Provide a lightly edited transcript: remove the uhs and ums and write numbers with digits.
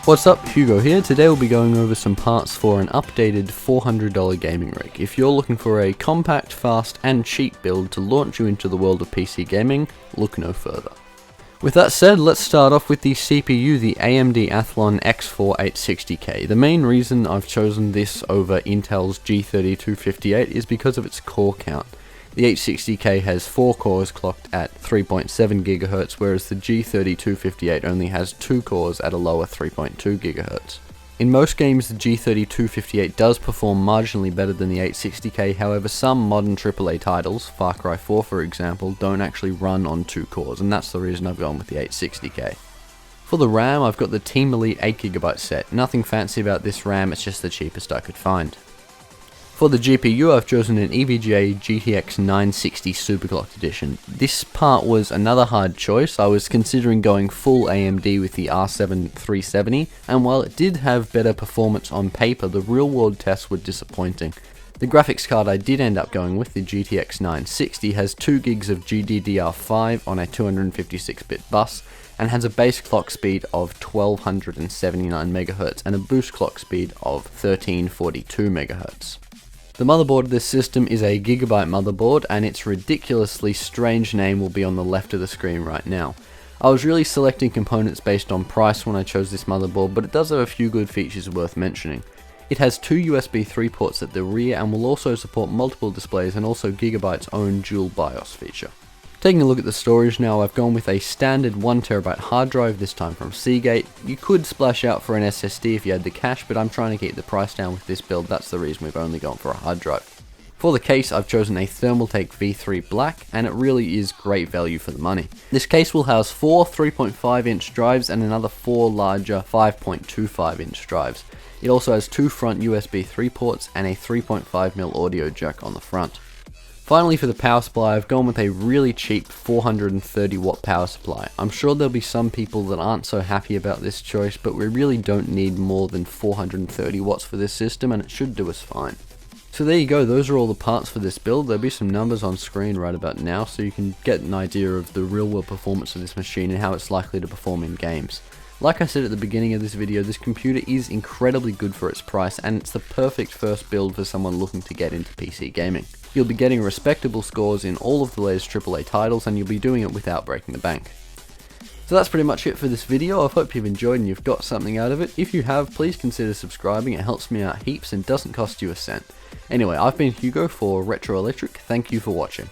What's up, Hugo here. Today we'll be going over some parts for an updated $400 gaming rig. If you're looking for a compact, fast and cheap build to launch you into the world of PC gaming, look no further. With that said, let's start off with the CPU, the AMD Athlon X4 860K. The main reason I've chosen this over Intel's G3258 is because of its core count. The 860K has 4 cores clocked at 3.7 GHz, whereas the G3258 only has 2 cores at a lower 3.2 GHz. In most games, the G3258 does perform marginally better than the 860K, however some modern AAA titles, Far Cry 4 for example, don't actually run on 2 cores, and that's the reason I've gone with the 860K. For the RAM, I've got the Team Elite 8GB set. Nothing fancy about this RAM, it's just the cheapest I could find. For the GPU, I've chosen an EVGA GTX 960 Superclocked Edition. This part was another hard choice. I was considering going full AMD with the R7 370, and while it did have better performance on paper, the real-world tests were disappointing. The graphics card I did end up going with, the GTX 960, has 2 gigs of GDDR5 on a 256-bit bus, and has a base clock speed of 1279 MHz and a boost clock speed of 1342 MHz. The motherboard of this system is a Gigabyte motherboard, and its ridiculously strange name will be on the left of the screen right now. I was really selecting components based on price when I chose this motherboard, but it does have a few good features worth mentioning. It has 2 USB 3 ports at the rear and will also support multiple displays and also Gigabyte's own dual BIOS feature. Taking a look at the storage now, I've gone with a standard 1TB hard drive, this time from Seagate. You could splash out for an SSD if you had the cash, but I'm trying to keep the price down with this build, that's the reason we've only gone for a hard drive. For the case, I've chosen a Thermaltake V3 Black, and it really is great value for the money. This case will house 4 3.5 inch drives and another 4 larger 5.25 inch drives. It also has 2 front USB 3 ports and a 3.5mm audio jack on the front. Finally, for the power supply, I've gone with a really cheap 430 watt power supply. I'm sure there'll be some people that aren't so happy about this choice, but we really don't need more than 430 watts for this system, and it should do us fine. So there you go, those are all the parts for this build. There'll be some numbers on screen right about now, so you can get an idea of the real world performance of this machine and how it's likely to perform in games. Like I said at the beginning of this video, this computer is incredibly good for its price, and it's the perfect first build for someone looking to get into PC gaming. You'll be getting respectable scores in all of the latest AAA titles, and you'll be doing it without breaking the bank. So that's pretty much it for this video. I hope you've enjoyed and you've got something out of it. If you have, please consider subscribing, it helps me out heaps and doesn't cost you a cent. Anyway, I've been Hugo for Retro Electric, thank you for watching.